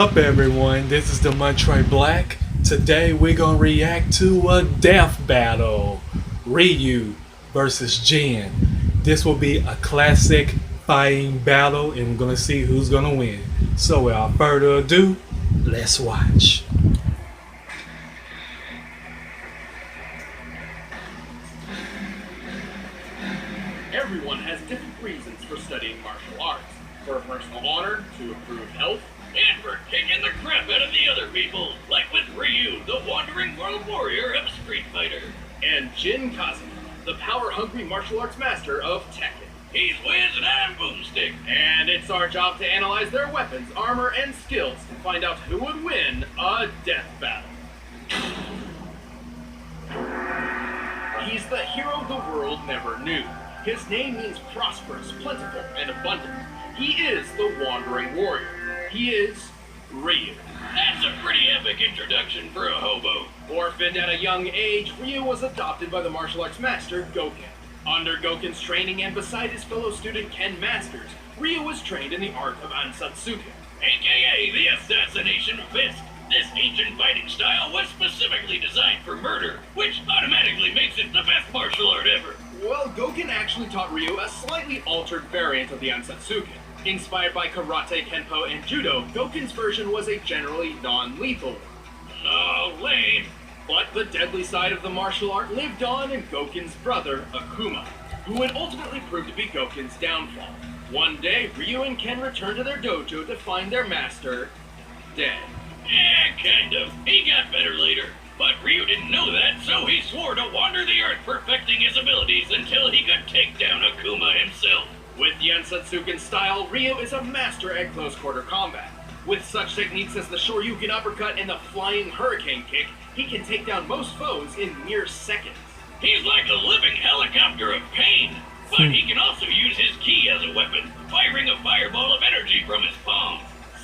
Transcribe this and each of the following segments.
Up everyone, this is the Montre Black. Today we're gonna react to a death battle. Ryu versus Jin. This will be a classic fighting battle and we're gonna see who's gonna win. So without further ado, let's watch. Everyone has different reasons for studying martial arts. For personal honor, to improve health, and for kicking the crap out of the other people, like with Ryu, the wandering world warrior of Street Fighter. and Jin Kazuma, the power-hungry martial arts master of Tekken. He's Wiz and I'm Boomstick. And it's our job to analyze their weapons, armor, and skills to find out who would win a death battle. He's the hero the world never knew. His name means prosperous, plentiful, and abundant. He is the wandering warrior. He is Ryu. That's a pretty epic introduction for a hobo. Orphaned at a young age, Ryu was adopted by the martial arts master Goken. Under Goken's training and beside his fellow student Ken Masters, Ryu was trained in the art of Ansatsuken. AKA the Assassination Fist. This ancient fighting style was specifically designed for murder, which automatically makes it the best martial art ever. Well, Goken actually taught Ryu a slightly altered variant of the Ansatsuken. Inspired by karate, kenpo, and judo, Goken's version was a generally non-lethal one. Oh, lame. But the deadly side of the martial art lived on in Goken's brother, Akuma, who would ultimately prove to be Goken's downfall. One day, Ryu and Ken returned to their dojo to find their master dead. Kind of. He got better later. But Ryu didn't know that, so he swore to wander the earth perfecting his abilities until he could take down Akuma himself. With the Ansatsuken style, Ryu is a master at close quarter combat. With such techniques as the Shoryuken uppercut and the flying hurricane kick, he can take down most foes in mere seconds. He's like a living helicopter of pain. But he can also use his ki as a weapon, firing a fireball of energy from his palm.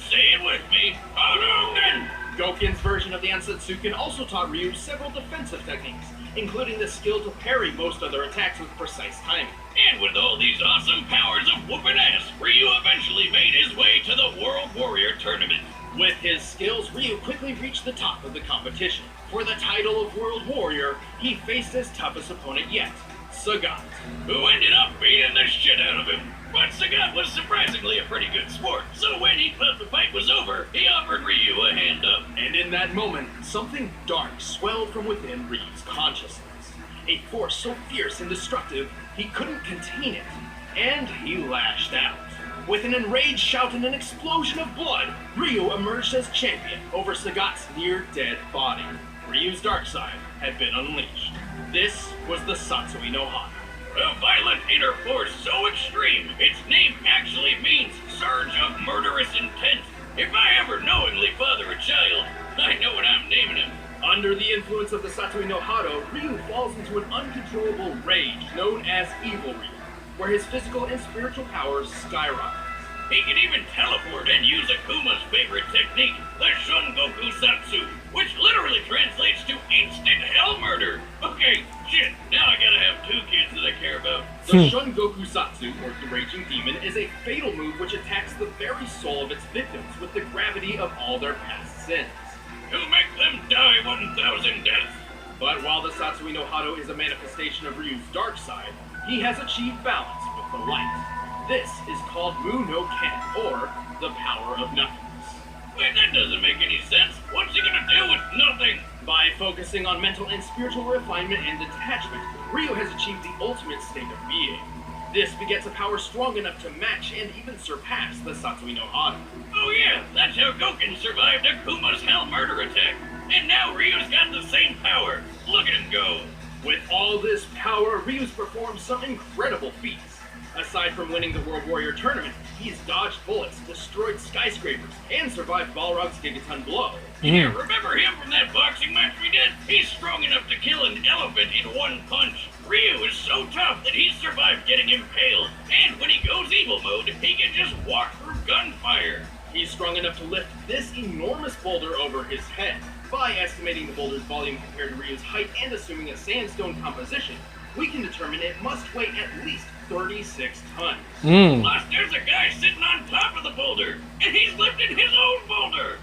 Say it with me, Hadouken! Goken's version of the Ansatsuken also taught Ryu several defensive techniques, including the skill to parry most other attacks with precise timing. And with all these awesome powers of whooping ass, Ryu eventually made his way to the World Warrior Tournament. With his skills, Ryu quickly reached the top of the competition. For the title of World Warrior, he faced his toughest opponent yet, Sagat. Who ended up beating the shit out of him. But Sagat was surprisingly a pretty good sport, so when he thought the fight was over, he offered Ryu a hand up. And in that moment, something dark swelled from within Ryu's consciousness. A force so fierce and destructive, he couldn't contain it, and he lashed out. With an enraged shout and an explosion of blood, Ryu emerged as champion over Sagat's near-dead body. Ryu's dark side had been unleashed. This was the Satsui no Hana. A violent inner force so extreme, its name actually means surge of murderous intent. If I ever knowingly father a child, I know what I'm naming him. Under the influence of the Satsui no Hado, Ryu falls into an uncontrollable rage known as Evil Ryu, where his physical and spiritual powers skyrocket. He can even teleport and use Akuma's favorite technique, the Shungoku Satsu, which literally translates to instant hell murder. Okay, shit, now I gotta have two kids that I care about. The Shungoku Satsu, or the Raging Demon, is a fatal move which attacks the very soul of its victims with the gravity of all their past sins. To make them die 1,000 deaths. But while the Satsui no Hado is a manifestation of Ryu's dark side, he has achieved balance with the light. This is called Mu no Ken, or the power of nothingness. Wait, that doesn't make any sense. What's he gonna do with nothing? By focusing on mental and spiritual refinement and detachment, Ryu has achieved the ultimate state of being. This begets a power strong enough to match and even surpass the Satsui no Hado. Oh yeah, that's how Goken survived Akuma's hell murder attack. And now Ryu's got the same power. Look at him go. With all this power, Ryu's performed some incredible feats. Aside from winning the World Warrior Tournament, he's dodged bullets, destroyed skyscrapers, and survived Balrog's Gigaton blow. Yeah, remember him from that boxing match we did? He's strong enough to kill an elephant in one punch. Ryu is so tough that he's survived getting impaled. And when he goes evil mode, he can just walk through gunfire. He's strong enough to lift this enormous boulder over his head. By estimating the boulder's volume compared to Ryu's height and assuming a sandstone composition, we can determine it must weigh at least 36 tons. Plus, there's a guy sitting on top of the boulder, and he's lifting his own boulder.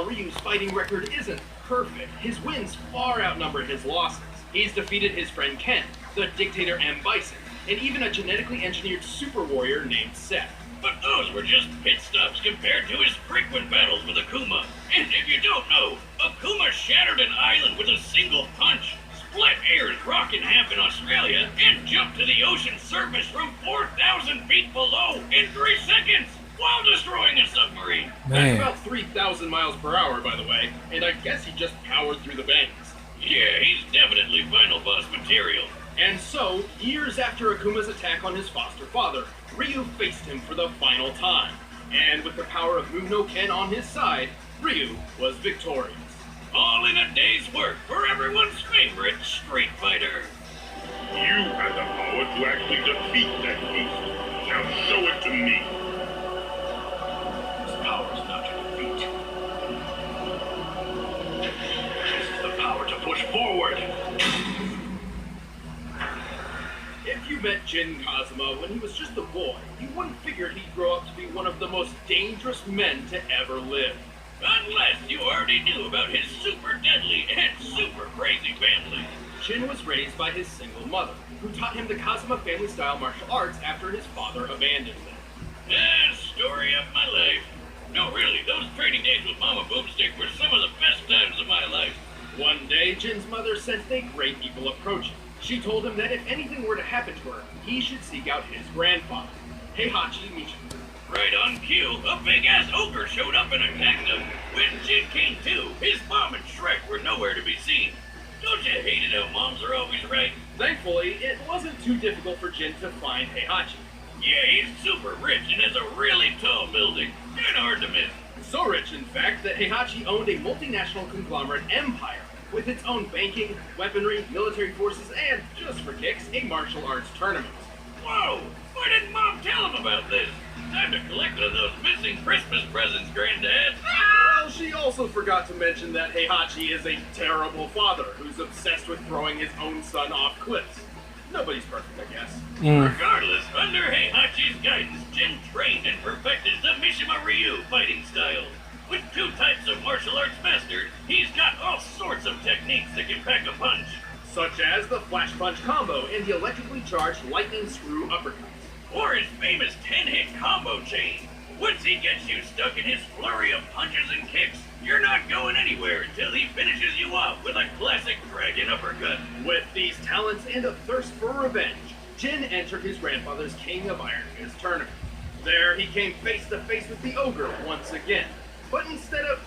while Ryu's fighting record isn't perfect, his wins far outnumber his losses. He's defeated his friend Ken, the dictator M. Bison, and even a genetically engineered super warrior named Seth. But those were just pit stops compared to his frequent battles with Akuma. And if you don't know, Akuma shattered an island with a single punch, split Ayers Rock in half in Australia, and jumped to the ocean surface from 4,000 feet below in 3 seconds while destroying a submarine. Man. That's about 3,000 miles per hour, by the way, and I guess he just powered through the banks. Yeah, he's definitely final boss material. And so, years after Akuma's attack on his foster father, Ryu faced him for the final time. And with the power of Muno Ken on his side, Ryu was victorious. All in a day's work for everyone's favorite Street Fighter. You had the power to actually defeat that beast. Now show it to me. This power is not to defeat. This is the power to push forward. If you met Jin Kazuma when he was just a boy, you wouldn't figure he'd grow up to be one of the most dangerous men to ever live. Unless you already knew about his super deadly and super crazy family. Jin was raised by his single mother, who taught him the Kazuma family-style martial arts after his father abandoned him. Story of my life. No, really, those training days with Mama Boomstick were some of the best times of my life. One day, Jin's mother sensed a great evil approaching. She told him that if anything were to happen to her, he should seek out his grandfather, Heihachi Michiko. Right on cue, a big-ass ogre showed up and attacked him. When Jin came to, his mom and Shrek were nowhere to be seen. Don't you hate it how moms are always right? Thankfully, it wasn't too difficult for Jin to find Heihachi. Yeah, he's super rich and has a really tall building. Kinda hard to miss. So rich, in fact, that Heihachi owned a multinational conglomerate empire, with its own banking, weaponry, military forces, and, just for kicks, a martial arts tournament. Whoa! Why didn't Mom tell him about this? Time to collect on those missing Christmas presents, Granddad. Well, she also forgot to mention that Heihachi is a terrible father who's obsessed with throwing his own son off cliffs. Nobody's perfect, I guess. Regardless, under Heihachi's guidance, Jin trained and perfected the Mishima Ryu fighting style. With 2 types of martial arts mastered, he's got all sorts of techniques that can pack a punch. Such as the flash punch combo and the electrically charged lightning screw uppercuts. Or his famous 10-hit combo chain. Once he gets you stuck in his flurry of punches and kicks, you're not going anywhere until he finishes you off with a classic dragon uppercut. With these talents and a thirst for revenge, Jin entered his grandfather's King of Iron Fist tournament. There, he came face to face with the ogre once again. But instead of,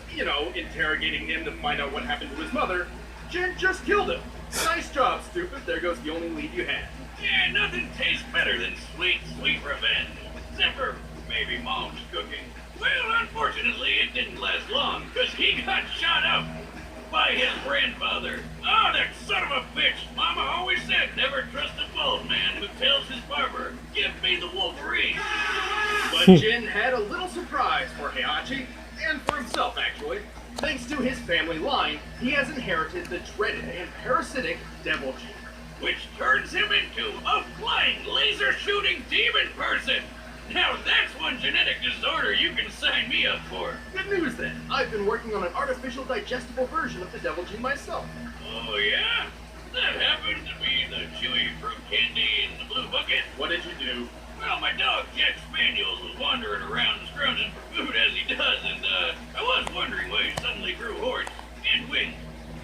interrogating him to find out what happened to his mother, Jin just killed him. Nice job, stupid. There goes the only lead you had. Yeah, nothing tastes better than sweet, sweet revenge. Except for maybe Mom's cooking. Well, unfortunately, it didn't last long, because he got shot up by his grandfather. Oh, that son of a bitch! Mama always said never trust a bald man who tells his barber, give me the Wolverine. But Jin had a little surprise for Heihachi, and for himself, actually. Thanks to his family line, he has inherited the dreaded and parasitic Devil Jin. Which turns him into a flying, laser-shooting demon person. Now that's one genetic disorder you can sign me up for. Good news then. I've been working on an artificial digestible version of the Devil Jin myself. Oh yeah? That happened to be the chewy fruit candy in the blue bucket. What did you do? Well, my dog Jack Spaniels was wandering around scrounging for food as he does, and I was wondering why he suddenly grew horns and wings.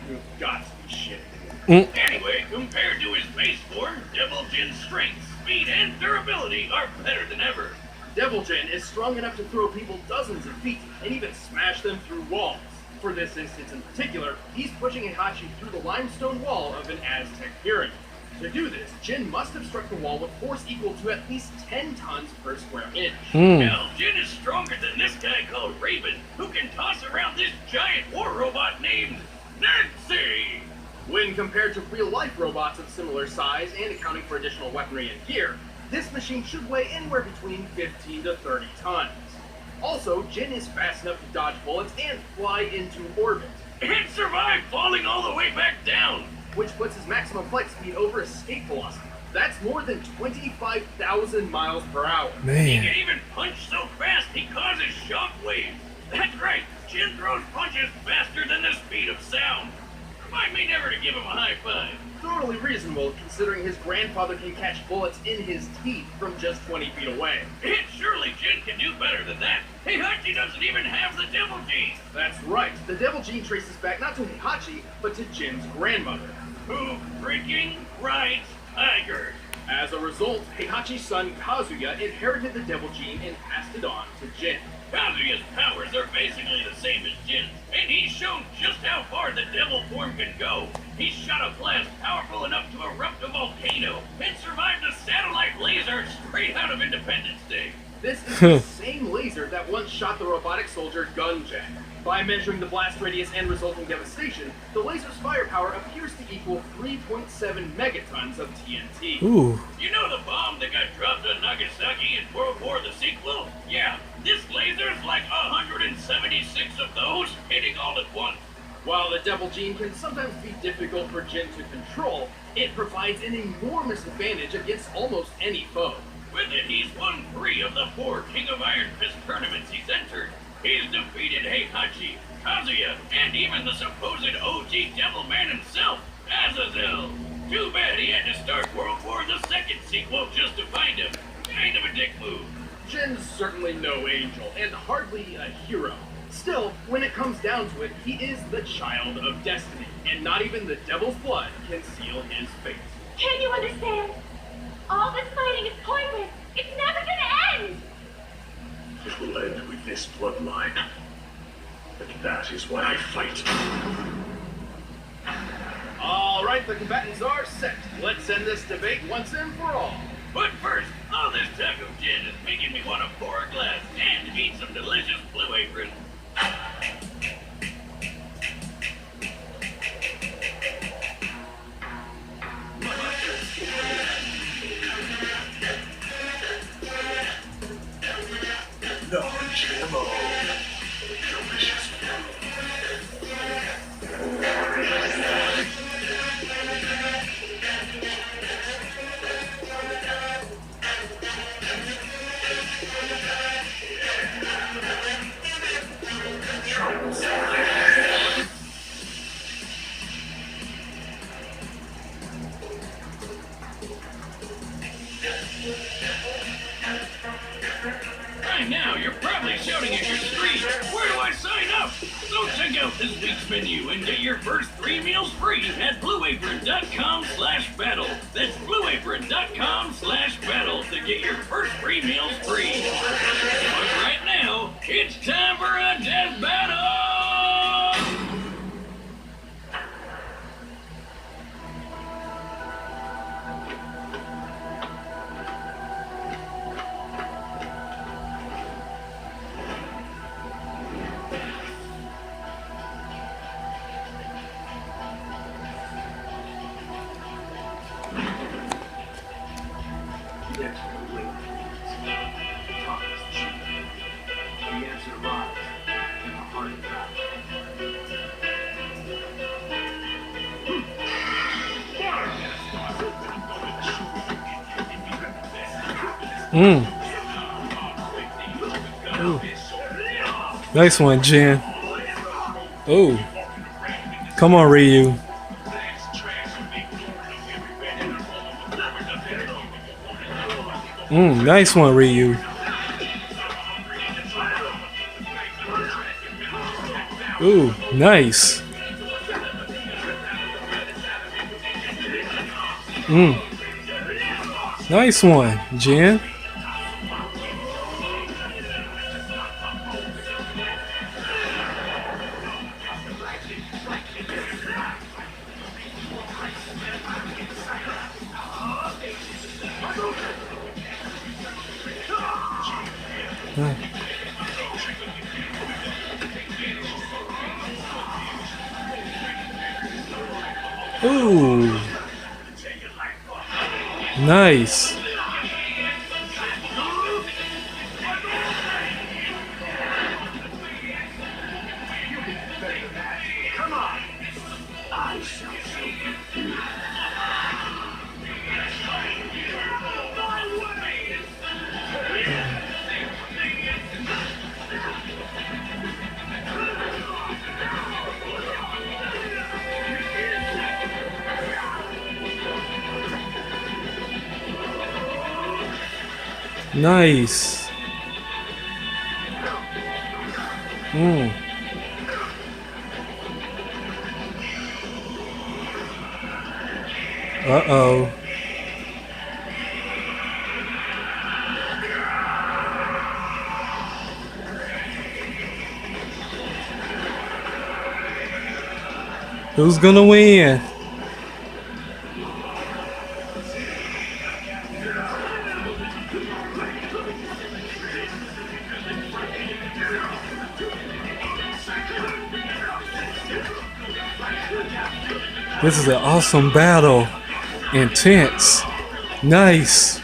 You've got to be shitting. Anyway, compared to his base form, Devil Jin's strength, speed, and durability are better than ever. Devil Jin is strong enough to throw people dozens of feet and even smash them through walls. For this instance in particular, he's pushing Heihachi through the limestone wall of an Aztec pyramid. To do this, Jin must have struck the wall with force equal to at least 10 tons per square inch. Hell, Jin is stronger than this guy called Raven, who can toss around this giant war robot named Nancy. When compared to real-life robots of similar size and accounting for additional weaponry and gear, this machine should weigh anywhere between 15 to 30 tons. Also, Jin is fast enough to dodge bullets and fly into orbit, And survive falling all the way back down. which puts his maximum flight speed over escape velocity. That's more than 25,000 miles per hour. He Man. can even punch so fast he causes shock waves. That's right. Jin throws punches faster than the speed of sound. Remind me never to give him a high five. Totally reasonable, considering his grandfather can catch bullets in his teeth from just 20 feet away. And surely Jin can do better than that. Heihachi doesn't even have the Devil Gene. That's right. The Devil Gene traces back not to Heihachi, but to Jin's grandmother. Who freaking rides tigers? As a result, Heihachi's son Kazuya inherited the Devil Gene and passed it on to Jin. Kazuya's powers are basically the same as Jin's, and he's shown just how far the devil form can go. He shot a blast powerful enough to erupt a volcano and survived a satellite laser straight out of Independence Day. This is the same laser that once shot the robotic soldier Gunjack. By measuring the blast radius and resulting devastation, the laser's firepower appears to equal 3.7 megatons of TNT. Ooh. You know the bomb that got dropped on Nagasaki in World War the sequel? Yeah, this laser's like 176 of those hitting all at once. While the Devil Gene can sometimes be difficult for Jin to control, it provides an enormous advantage against almost any foe. With it, he's won 3 of the 4 King of Iron Fist tournaments he's entered. He's defeated Heihachi, Kazuya, and even the supposed OG Devil Man himself, Azazel. Too bad he had to start World War the Second sequel just to find him. Kind of a dick move. Jin's certainly no angel, and hardly a hero. Still, when it comes down to it, he is the child of destiny, and not even the Devil's blood can seal his fate. Can't you understand? All this fighting is pointless. It's never gonna end. It will end with this bloodline. And that is why I fight. All right, the combatants are set. Let's end this debate once and for all. But first, all this talk of gin is making me want to pour a glass and eat some delicious Blue Apron. No GMO. Delicious. Right now, you're probably shouting at your screen, where do I sign up? So check out this week's menu and get your first 3 meals free at blueapron.com/battle. That's blueapron.com/battle to get your first 3 meals free. But right now, it's time for a death battle! Ooh. Nice one, Jin. Oh. Come on, Ryu. Nice one, Ryu. Ooh, nice. Nice one, Jin. Ooh. Nice. Nice. Mm. Uh-oh. Who's gonna win? This is an awesome battle. Intense. Nice.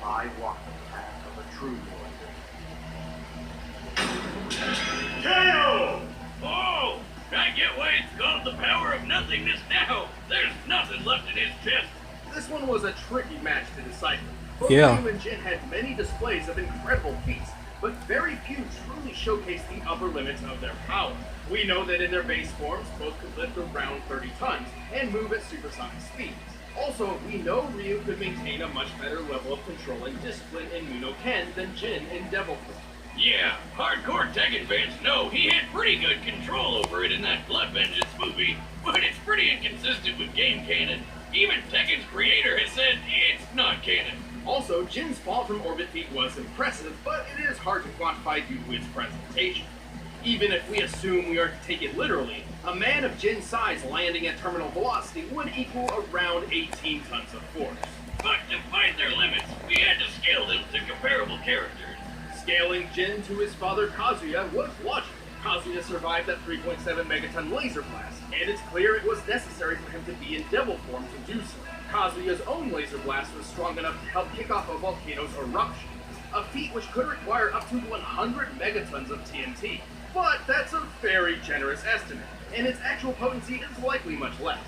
I walk the path of a true warrior. KO! Oh, I get why it's called the power of nothingness now. There's nothing left in his chest. This one was a tricky match to decipher. Both Yeah. Ryu and Jin had many displays of incredible feats, but very few truly showcased the upper limits of their power. We know that in their base forms, both could lift around 30 tons and move at supersonic speeds. Also, we know Ryu could maintain a much better level of control and discipline in Muno Ken than Jin in Devil Fruit. Yeah, hardcore Tekken fans know he had pretty good control over it in that Blood Vengeance movie, but it's pretty inconsistent with game canon. Even Tekken's creator has said it's not canon. Also, Jin's fall from orbit feat was impressive, but it is hard to quantify due to its presentation. Even if we assume we are to take it literally, a man of Jin's size landing at terminal velocity would equal around 18 tons of force. But to find their limits, we had to scale them to comparable characters. Scaling Jin to his father Kazuya was logical. Kazuya survived that 3.7 megaton laser blast, and it's clear it was necessary for him to be in devil form to do so. Kazuya's own laser blast was strong enough to help kick off a volcano's eruption, a feat which could require up to 100 megatons of TNT. But that's a very generous estimate, and its actual potency is likely much less.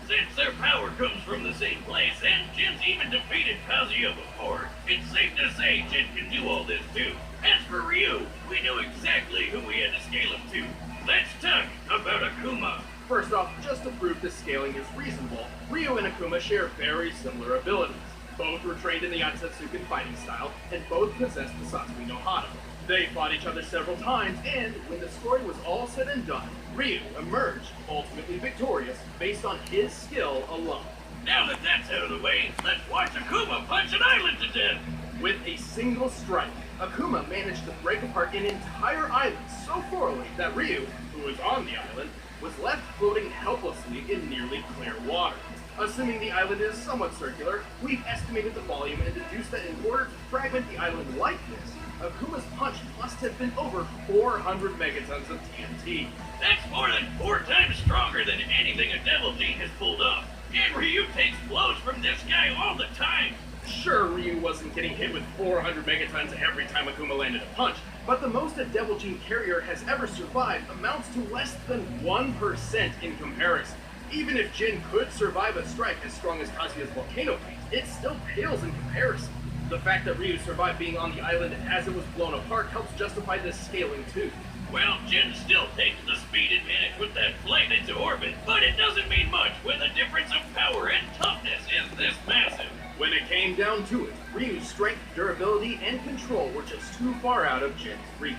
Since their power comes from the same place, and Jin's even defeated Kazuya before, it's safe to say Jin can do all this too. As for Ryu, we knew exactly who we had to scale him to. Let's talk about Akuma. First off, just to prove this scaling is reasonable, Ryu and Akuma share very similar abilities. Both were trained in the Yatsutsuken fighting style, and both possessed the Satsui no Hana. They fought each other several times, and when the story was all said and done, Ryu emerged ultimately victorious based on his skill alone. Now that that's out of the way, let's watch Akuma punch an island to death. With a single strike, Akuma managed to break apart an entire island so thoroughly that Ryu, who was on the island, was left floating helplessly in nearly clear water. Assuming the island is somewhat circular, we've estimated the volume and deduced that in order to fragment the island like this, Akuma's punch must have been over 400 megatons of TNT. That's more than 4 times stronger than anything a Devil Gene has pulled off. And Ryu takes blows from this guy all the time. Sure, Ryu wasn't getting hit with 400 megatons every time Akuma landed a punch, but the most a Devil Gene carrier has ever survived amounts to less than 1% in comparison. Even if Jin could survive a strike as strong as Kazuya's volcano feat, it still pales in comparison. The fact that Ryu survived being on the island as it was blown apart helps justify this scaling too. Well, Jin still takes the speed advantage with that flight into orbit, but it doesn't mean much when the difference of power and toughness is this massive. When it came down to it, Ryu's strength, durability, and control were just too far out of Jin's reach.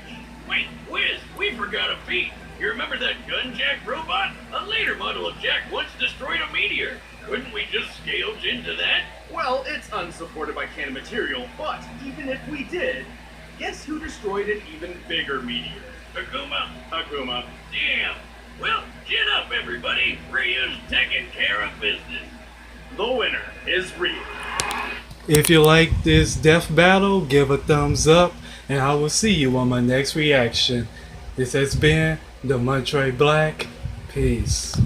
Wait, Wiz, we forgot a feat. You remember that Gunjack robot? A later model of Jack once destroyed a meteor. Couldn't we just scale Jin to that? Well, it's unsupported by canon material, but even if we did, guess who destroyed an even bigger meteor? Akuma? Akuma. Damn. Well, Chin up, everybody. Ryu's taking care of business. The winner is Ryu. If you like this death battle, give a thumbs up, and I will see you on my next reaction. This has been the Montre Black. Peace.